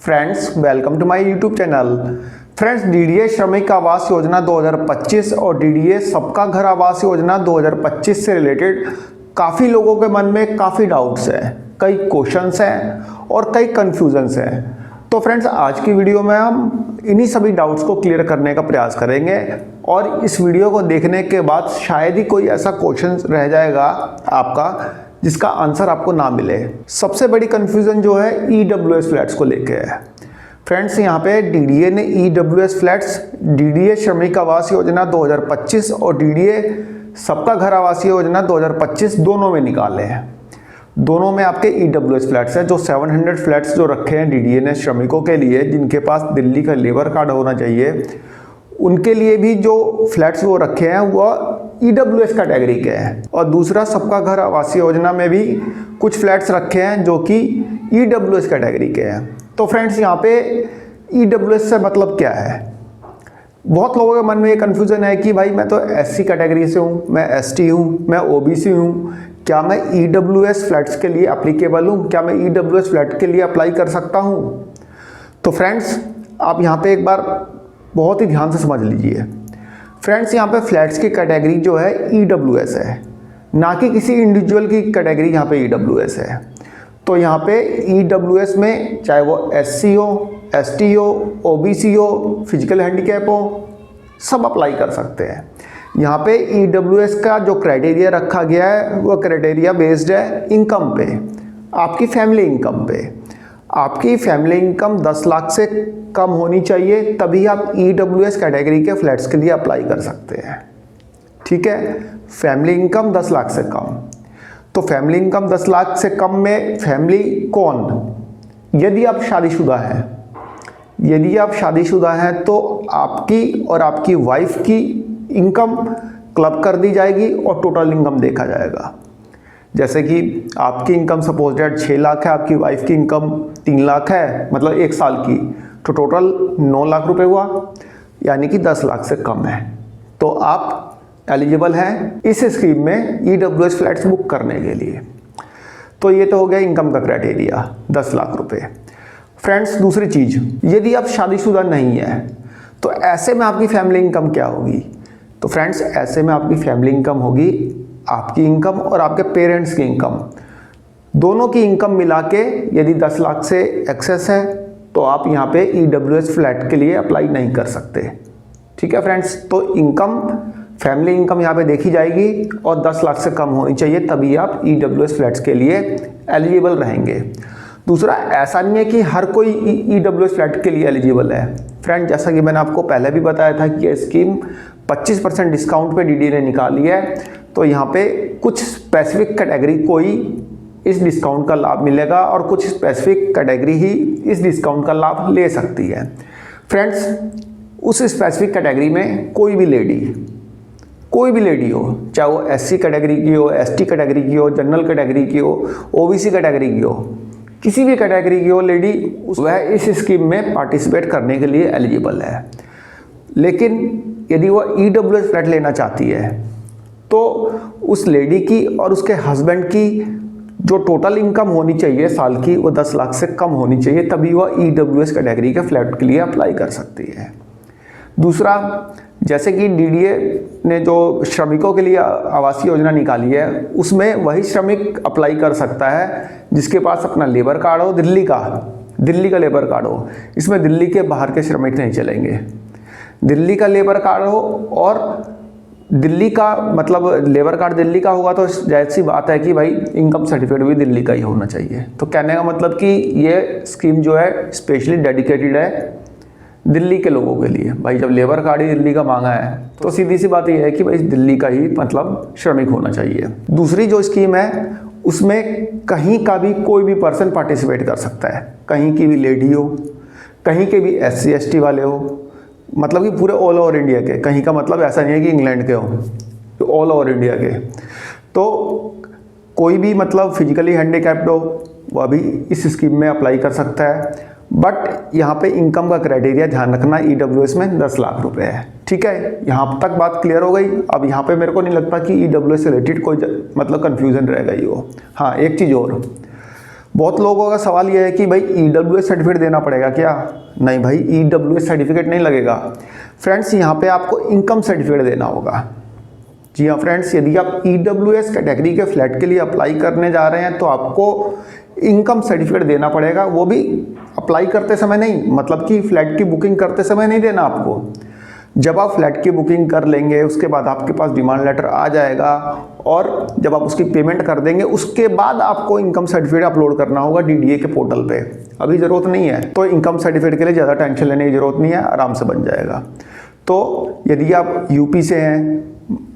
Friends welcome to my YouTube channel. Friends DDA Shramik Awas योजना 2025 और DDA सबका घर आवास योजना 2025 से रिलेटेड काफ़ी लोगों के मन में काफ़ी डाउट्स हैं, कई क्वेश्चंस हैं और कई कन्फ्यूजन्स हैं। तो फ्रेंड्स आज की वीडियो में हम इन्हीं सभी डाउट्स को क्लियर करने का प्रयास करेंगे और इस वीडियो को देखने के बाद शायद ही कोई ऐसा क्वेश्चन रह जाएगा आपका जिसका आंसर आपको ना मिले। सबसे बड़ी कंफ्यूजन जो है ईडब्ल्यूएस फ्लैट्स को लेके है। फ्रेंड्स यहाँ पे डीडीए ने EWS flats DDA Shramik Awas योजना 2025 और डीडीए सबका घर आवास योजना 2025 दोनों में निकाले हैं। दोनों में आपके ईडब्ल्यूएस फ्लैट्स हैं। जो 700 फ्लैट्स जो रखे हैं डीडीए ने श्रमिकों के लिए जिनके पास दिल्ली का लेबर कार्ड होना चाहिए, उनके लिए भी जो फ्लैट्स वो रखे हैं वो ईडब्ल्यूएस कैटेगरी के हैं। और दूसरा सबका घर आवास योजना में भी कुछ फ्लैट्स रखे हैं जो कि ईडब्ल्यूएस कैटेगरी के हैं। तो फ्रेंड्स यहाँ पे ईडब्ल्यूएस से मतलब क्या है? बहुत लोगों के मन में ये कन्फ्यूज़न है कि भाई मैं तो एससी कैटेगरी से हूँ, मैं एसटी हूँ, मैं ओबीसी हूँ, क्या मैं ईडब्ल्यूएस फ्लैट्स के लिए एप्लीकेबल हूँ? क्या मैं ईडब्ल्यूएस फ्लैट के लिए अप्लाई कर सकता हूँ? तो फ्रेंड्स आप यहाँ पे एक बार बहुत ही ध्यान से समझ लीजिए। फ्रेंड्स यहाँ पे फ्लैट्स की कैटेगरी जो है ईडब्ल्यूएस है, ना कि किसी इंडिविजुअल की कैटेगरी यहाँ पे ईडब्ल्यूएस है। तो यहाँ पे ईडब्ल्यूएस में चाहे वो एससी हो, एसटी हो, ओबीसी हो, फिजिकल हैंडीकैप हो, सब अप्लाई कर सकते हैं। यहाँ पे ईडब्ल्यूएस का जो क्राइटेरिया रखा गया है वो क्राइटेरिया बेस्ड है इनकम पे, आपकी फैमिली इनकम पे। आपकी फैमिली इनकम 10 लाख से कम होनी चाहिए, तभी आप ईडब्ल्यूएस कैटेगरी के फ्लैट्स के लिए अप्लाई कर सकते हैं। ठीक है, फैमिली इनकम 10 लाख से कम। तो फैमिली इनकम 10 लाख से कम में फैमिली कौन? यदि आप शादीशुदा हैं, यदि आप शादीशुदा हैं तो आपकी और आपकी वाइफ की इनकम क्लब कर दी जाएगी और टोटल इनकम देखा जाएगा। जैसे कि आपकी इनकम सपोज डेट 6 लाख है, आपकी वाइफ की इनकम 3 लाख है, मतलब 1 साल की, तो टोटल 9 लाख रुपए हुआ, यानी कि 10 लाख से कम है। तो आप एलिजिबल हैं इस स्कीम में ईडब्ल्यूएस फ्लैट्स बुक करने के लिए। तो ये तो हो गया इनकम का क्राइटेरिया 10 लाख रुपए। फ्रेंड्स दूसरी चीज़, यदि आप शादीशुदा नहीं है तो ऐसे में आपकी फैमिली इनकम क्या होगी? तो फ्रेंड्स ऐसे में आपकी फैमिली इनकम होगी आपकी इनकम और आपके पेरेंट्स की इनकम, दोनों की इनकम मिला के यदि 10 लाख से एक्सेस है तो आप यहाँ पे ईडब्ल्यूएस फ्लैट के लिए अप्लाई नहीं कर सकते। ठीक है फ्रेंड्स, तो इनकम फैमिली इनकम यहाँ पे देखी जाएगी और 10 लाख से कम होनी चाहिए, तभी आप ईडब्ल्यूएस फ्लैट्स के लिए एलिजिबल रहेंगे। दूसरा, ऐसा नहीं है कि हर कोई ईडब्ल्यूएस फ्लैट के लिए एलिजिबल है। फ्रेंड जैसा कि मैंने आपको पहले भी बताया था कि ये स्कीम 25% डिस्काउंट पे डीडीए ने निकाली है। तो यहाँ पे कुछ स्पेसिफिक कैटेगरी को ही इस डिस्काउंट का लाभ मिलेगा और कुछ स्पेसिफिक कैटेगरी ही इस डिस्काउंट का लाभ ले सकती है। फ्रेंड्स उस स्पेसिफिक कैटेगरी में कोई भी लेडी हो, चाहे वो एससी कैटेगरी की हो, एसटी कैटेगरी की हो, जनरल कैटेगरी की हो, ओबीसी कैटेगरी की हो, किसी भी कैटेगरी की हो लेडी, वह इस स्कीम में पार्टिसिपेट करने के लिए एलिजिबल है। लेकिन यदि वह ईडब्ल्यूएस फ्लैट लेना चाहती है तो उस लेडी की और उसके हस्बैंड की जो टोटल इनकम होनी चाहिए साल की वो 10 लाख से कम होनी चाहिए, तभी वह ईडब्ल्यूएस कैटेगरी के फ्लैट के लिए अप्लाई कर सकती है। दूसरा, जैसे कि डीडीए ने जो श्रमिकों के लिए आवासीय योजना निकाली है उसमें वही श्रमिक अप्लाई कर सकता है जिसके पास अपना लेबर कार्ड हो, दिल्ली का लेबर कार्ड हो। इसमें दिल्ली के बाहर के श्रमिक नहीं चलेंगे। दिल्ली का लेबर कार्ड हो और दिल्ली का मतलब लेबर कार्ड दिल्ली का होगा तो जाहिर सी बात है कि भाई इनकम सर्टिफिकेट भी दिल्ली का ही होना चाहिए। तो कहने का मतलब कि ये स्कीम जो है स्पेशली डेडिकेटेड है दिल्ली के लोगों के लिए। भाई जब लेबर कार्ड ही दिल्ली का मांगा है तो सीधी सी बात यह है कि भाई दिल्ली का ही मतलब श्रमिक होना चाहिए। दूसरी जो स्कीम है उसमें कहीं का भी कोई भी पर्सन पार्टिसिपेट कर सकता है, कहीं की भी लेडी हो, कहीं के भी एससी एसटी वाले हो, मतलब कि पूरे ऑल ओवर इंडिया के। कहीं का मतलब ऐसा नहीं है कि इंग्लैंड के हो, तो ऑल ओवर इंडिया के। तो कोई भी मतलब फिजिकली हैंडीकैप्ड हो वह भी इस स्कीम में अप्लाई कर सकता है। बट यहाँ पे इनकम का क्राइटेरिया ध्यान रखना ईडब्ल्यूएस में 10 लाख रुपए है। ठीक है, यहाँ तक बात क्लियर हो गई। अब यहाँ पे मेरे को नहीं लगता कि ईडब्ल्यूएस से रिलेटेड कोई मतलब कन्फ्यूजन रह गई हो। हाँ, एक चीज़ और, बहुत लोगों का सवाल यह है कि भाई EWS सर्टिफिकेट देना पड़ेगा क्या? नहीं भाई, EWS सर्टिफिकेट नहीं लगेगा फ्रेंड्स, यहाँ पे आपको इनकम सर्टिफिकेट देना होगा। जी हाँ फ्रेंड्स, यदि आप EWS कैटेगरी के फ्लैट के लिए अप्लाई करने जा रहे हैं तो आपको इनकम सर्टिफिकेट देना पड़ेगा। वो भी अप्लाई करते समय नहीं, मतलब कि फ्लैट की बुकिंग करते समय नहीं देना आपको। जब आप फ्लैट की बुकिंग कर लेंगे उसके बाद आपके पास डिमांड लेटर आ जाएगा और जब आप उसकी पेमेंट कर देंगे उसके बाद आपको इनकम सर्टिफिकेट अपलोड करना होगा DDA के पोर्टल पे। अभी ज़रूरत नहीं है, तो इनकम सर्टिफिकेट के लिए ज़्यादा टेंशन लेने की ज़रूरत नहीं है, आराम से बन जाएगा। तो यदि आप यूपी से हैं,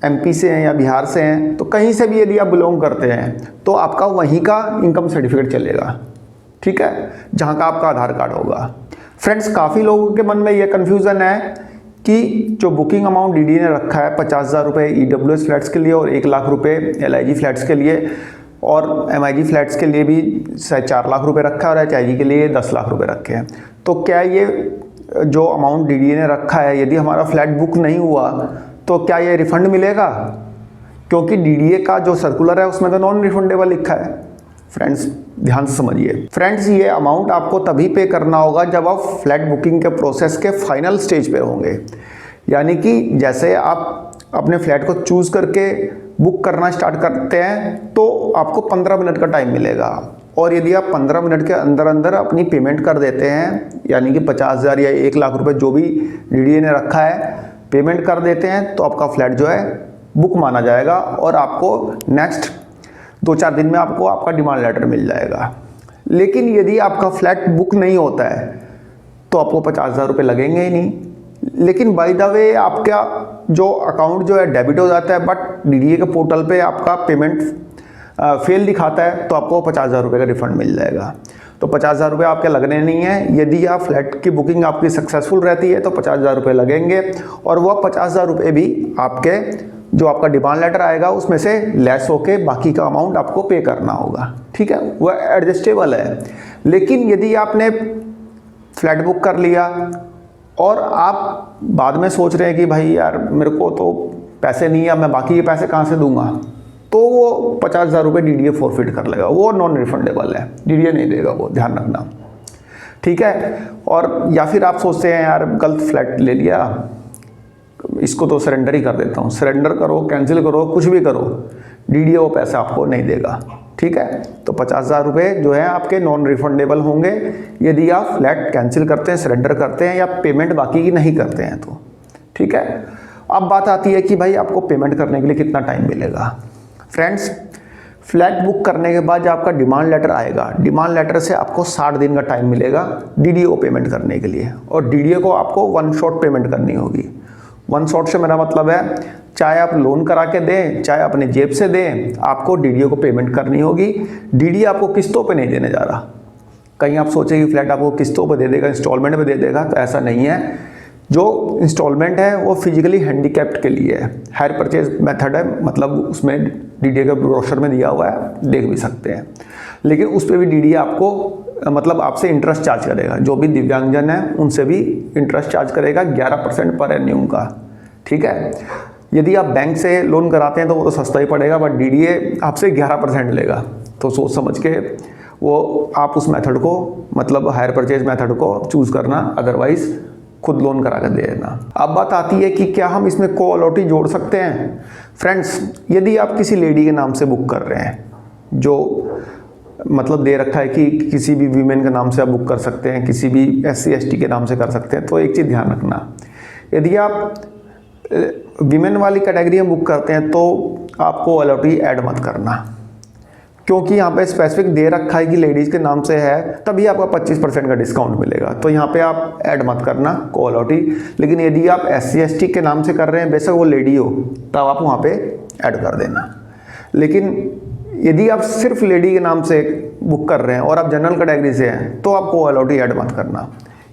MP से हैं या बिहार से हैं, तो कहीं से भी यदि आप बिलोंग करते हैं तो आपका वहीं का इनकम सर्टिफिकेट चलेगा, ठीक है, जहाँ का आपका आधार कार्ड होगा। फ्रेंड्स, काफ़ी लोगों के मन में ये कन्फ्यूज़न है कि जो बुकिंग अमाउंट DDA ने रखा है 50,000 रुपये EWS फ्लैट्स के लिए और 1 लाख रुपये LIG फ्लैट्स के लिए, और MIG फ्लैट्स के लिए भी शायद 4 लाख रुपये रखा है और HIG के लिए 10 लाख रुपये रखे हैं। तो क्या ये जो अमाउंट DDA ने रखा है, यदि हमारा फ्लैट बुक नहीं हुआ तो क्या ये रिफ़ंड मिलेगा? क्योंकि DDA का जो सर्कुलर है उसमें तो नॉन रिफंडेबल लिखा है। फ्रेंड्स, ध्यान से समझिए। फ्रेंड्स, ये अमाउंट आपको तभी पे करना होगा जब आप फ्लैट बुकिंग के प्रोसेस के फाइनल स्टेज पे होंगे। यानी कि जैसे आप अपने फ्लैट को चूज़ करके बुक करना स्टार्ट करते हैं तो आपको 15 मिनट का टाइम मिलेगा, और यदि आप 15 मिनट के अंदर अंदर अपनी पेमेंट कर देते हैं, यानी कि 50,000 या 1 लाख रुपए जो भी DDA ने रखा है, पेमेंट कर देते हैं, तो आपका फ्लैट जो है बुक माना जाएगा और आपको नेक्स्ट 2-4 दिन में आपको आपका डिमांड लेटर मिल जाएगा। लेकिन यदि आपका फ्लैट बुक नहीं होता है तो आपको 50,000 रुपये लगेंगे ही नहीं। लेकिन बाय द वे आपका जो अकाउंट जो है डेबिट हो जाता है, बट DDA के पोर्टल पे आपका पेमेंट फेल दिखाता है, तो आपको 50,000 रुपये का रिफंड मिल जाएगा। तो 50,000 रुपये आपके लगने नहीं है। यदि आप फ्लैट की बुकिंग आपकी सक्सेसफुल रहती है तो 50,000 रुपये लगेंगे, और वह 50,000 रुपये भी आपके जो आपका डिमांड लेटर आएगा उसमें से लेस होके बाकी का अमाउंट आपको पे करना होगा, ठीक है, वह एडजस्टेबल है। लेकिन यदि आपने फ्लैट बुक कर लिया और आप बाद में सोच रहे हैं कि भाई यार मेरे को तो पैसे नहीं है, मैं बाकी के पैसे कहाँ से दूंगा, तो वो 50,000 रुपये DDA फॉरफिट कर लेगा, वो नॉन रिफंडेबल है, DDA नहीं देगा, वो ध्यान रखना, ठीक है। और या फिर आप सोचते हैं यार गलत फ्लैट ले लिया, इसको तो सरेंडर ही कर देता हूँ, सरेंडर करो, कैंसिल करो, कुछ भी करो, DDA वो पैसा आपको नहीं देगा, ठीक है। तो 50,000 रुपये जो है आपके नॉन रिफंडेबल होंगे यदि आप फ्लैट कैंसिल करते हैं, सरेंडर करते हैं या पेमेंट बाकी की नहीं करते हैं तो, ठीक है। अब बात आती है कि भाई आपको पेमेंट करने के लिए कितना टाइम मिलेगा। फ्रेंड्स, फ्लैट बुक करने के बाद जो आपका डिमांड लेटर आएगा, डिमांड लेटर से आपको 60 दिन का टाइम मिलेगा DDA को पेमेंट करने के लिए, और DDA को आपको 1 शॉट पेमेंट करनी होगी। 1 शॉट से मेरा मतलब है चाहे आप लोन करा के दें, चाहे अपने जेब से दें, आपको DDA को पेमेंट करनी होगी। DDA आपको किस्तों पे नहीं देने जा रहा। कहीं आप सोचें कि फ्लैट आपको किस्तों पे दे देगा, इंस्टॉलमेंट में दे देगा, तो ऐसा नहीं है। जो इंस्टॉलमेंट है वो फिजिकली हैंडीकैप्ड के लिए है, हायर परचेज मेथड है, मतलब उसमें DDA के ब्रोशर में दिया हुआ है, देख भी सकते हैं। लेकिन उस पर भी DDA आपको मतलब आपसे इंटरेस्ट चार्ज करेगा, जो भी दिव्यांगजन है उनसे भी इंटरेस्ट चार्ज करेगा 11% पर एन्यूम का, ठीक है। यदि आप बैंक से लोन कराते हैं तो वो तो सस्ता ही पड़ेगा, बट DDA आपसे 11% लेगा। तो सोच समझ के वो आप उस मेथड को, मतलब हायर परचेज मेथड को चूज़ करना, अदरवाइज खुद लोन करा कर देना। अब बात आती है कि क्या हम इसमें को अलॉटी जोड़ सकते हैं। फ्रेंड्स, यदि आप किसी लेडी के नाम से बुक कर रहे हैं, जो मतलब दे रखा है कि किसी भी वीमेन के नाम से आप बुक कर सकते हैं, किसी भी SC ST के नाम से कर सकते हैं, तो एक चीज़ ध्यान रखना, यदि आप वीमेन वाली कैटेगरी में बुक करते हैं तो आपको अलॉटी ऐड मत करना, क्योंकि यहाँ पे स्पेसिफिक दे रखा है कि लेडीज़ के नाम से है, तभी आपका 25% का डिस्काउंट मिलेगा। तो यहाँ पे आप ऐड मत करना को अलॉटी। लेकिन यदि आप SC ST के नाम से कर रहे हैं, बेशक वो लेडी हो, तब आप वहाँ पे ऐड कर देना। लेकिन यदि आप सिर्फ लेडी के नाम से बुक कर रहे हैं और आप जनरल कैटेगरी से हैं, तो आप को अलॉटी ऐड मत करना।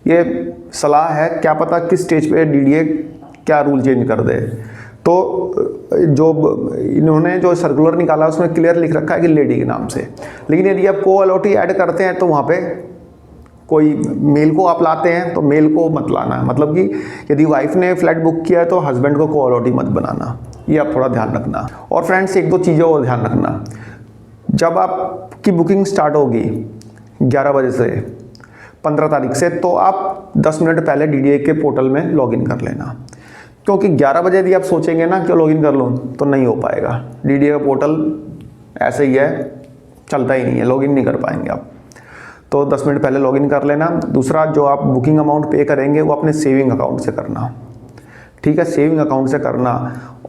ये सलाह है, क्या पता किस स्टेज पे DDA क्या रूल चेंज कर दे। तो जो इन्होंने जो सर्कुलर निकाला उसमें क्लियर लिख रखा है कि लेडी के नाम से। लेकिन यदि आप को अलॉटी ऐड करते हैं तो वहाँ पे कोई मेल को आप लाते हैं तो मेल को मत लाना, मतलब कि यदि वाइफ ने फ्लैट बुक किया है तो हस्बैंड को अलॉटी मत बनाना, ये आप थोड़ा ध्यान रखना। और फ्रेंड्स, 1-2 चीज़ें और ध्यान रखना। जब आपकी बुकिंग स्टार्ट होगी 11 बजे से 15 तारीख से, तो आप 10 मिनट पहले डीडीए के पोर्टल में लॉगिन कर लेना, क्योंकि 11 बजे यदि आप सोचेंगे ना कि लॉगिन कर लूँ तो नहीं हो पाएगा। डीडीए का पोर्टल ऐसे ही है, चलता ही नहीं है, लॉगिन नहीं कर पाएंगे आप। तो 10 मिनट पहले लॉगिन कर लेना। दूसरा, जो आप बुकिंग अमाउंट पे करेंगे वो अपने सेविंग अकाउंट से करना, ठीक है, सेविंग अकाउंट से करना।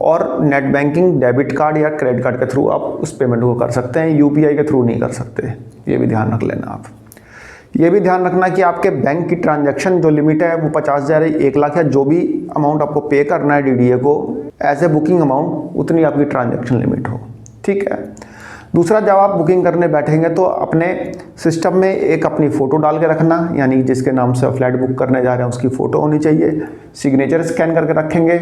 और नेट बैंकिंग, डेबिट कार्ड या क्रेडिट कार्ड के थ्रू आप उस पेमेंट को कर सकते हैं, यूपीआई के थ्रू नहीं कर सकते, ये भी ध्यान रख लेना आप। ये भी ध्यान रखना कि आपके बैंक की ट्रांजैक्शन जो लिमिट है वो 50,000 है, 1 लाख, या जो भी अमाउंट आपको पे करना है डीडीए को एज ए बुकिंग अमाउंट, उतनी आपकी ट्रांजैक्शन लिमिट हो, ठीक है। दूसरा, जब आप बुकिंग करने बैठेंगे तो अपने सिस्टम में एक अपनी फ़ोटो डाल के रखना, यानी जिसके नाम से फ्लाइट बुक करने जा रहे हैं उसकी फ़ोटो होनी चाहिए, सिग्नेचर स्कैन करके रखेंगे।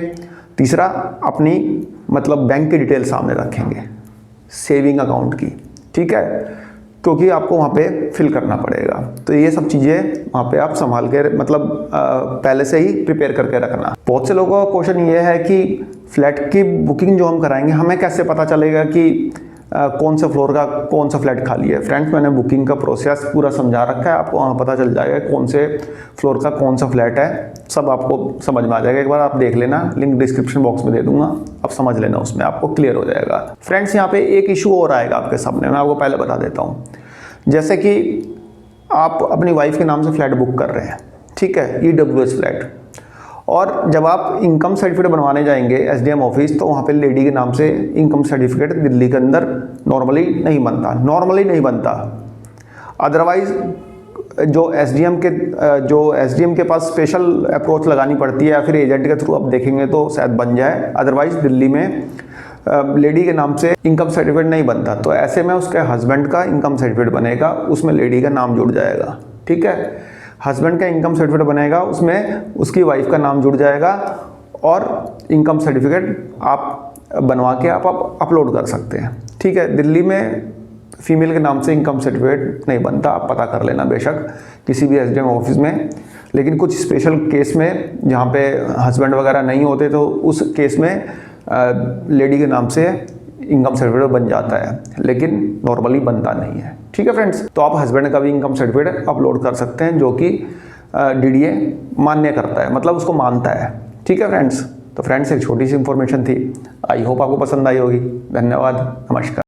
तीसरा, अपनी मतलब बैंक की डिटेल सामने रखेंगे, सेविंग अकाउंट की, ठीक है, क्योंकि आपको वहाँ पे फिल करना पड़ेगा। तो ये सब चीज़ें वहाँ पे आप संभाल के मतलब पहले से ही प्रिपेयर करके रखना। बहुत से लोगों का क्वेश्चन ये है कि फ्लैट की बुकिंग जो हम कराएंगे हमें कैसे पता चलेगा कि कौन सा फ्लोर का कौन सा फ्लैट खाली है। फ्रेंड्स, मैंने बुकिंग का प्रोसेस पूरा समझा रखा है, आपको वहाँ पता चल जाएगा कौन से फ्लोर का कौन सा फ्लैट है, सब आपको समझ में आ जाएगा। एक बार आप देख लेना, लिंक डिस्क्रिप्शन बॉक्स में दे दूंगा, आप समझ लेना, उसमें आपको क्लियर हो जाएगा। फ्रेंड्स, यहाँ पे एक इशू और आएगा आपके सामने, मैं आपको पहले बता देता हूँ। जैसे कि आप अपनी वाइफ के नाम से फ्लैट बुक कर रहे हैं, ठीक है, ईडब्ल्यूएस फ्लैट, और जब आप इनकम सर्टिफिकेट बनवाने जाएंगे एसडीएम ऑफिस, तो वहाँ पे लेडी के नाम से इनकम सर्टिफिकेट दिल्ली के अंदर नॉर्मली नहीं बनता। अदरवाइज जो एसडीएम के पास स्पेशल अप्रोच लगानी पड़ती है, या फिर एजेंट के थ्रू आप देखेंगे तो शायद बन जाए। अदरवाइज दिल्ली में लेडी के नाम से इनकम सर्टिफिकेट नहीं बनता। तो ऐसे में उसके हस्बैंड का इनकम सर्टिफिकेट बनेगा, उसमें लेडी का नाम जुड़ जाएगा, ठीक है। हस्बैंड का इनकम सर्टिफिकेट बनेगा, उसमें उसकी वाइफ का नाम जुड़ जाएगा, और इनकम सर्टिफिकेट आप बनवा के आप अपलोड कर सकते हैं, ठीक है। दिल्ली में फीमेल के नाम से इनकम सर्टिफिकेट नहीं बनता, आप पता कर लेना बेशक किसी भी एसडीएम ऑफिस में। लेकिन कुछ स्पेशल केस में जहाँ पे हस्बैंड वगैरह नहीं होते, तो उस केस में लेडी के नाम से इनकम सर्टिफिकेट बन जाता है, लेकिन नॉर्मली बनता नहीं है, ठीक है फ्रेंड्स। तो आप हस्बैंड का भी इनकम सर्टिफिकेट अपलोड कर सकते हैं, जो कि डीडीए मान्य करता है, मतलब उसको मानता है, ठीक है फ्रेंड्स। तो फ्रेंड्स, एक छोटी सी इंफॉर्मेशन थी, आई होप आपको पसंद आई होगी। धन्यवाद, नमस्कार।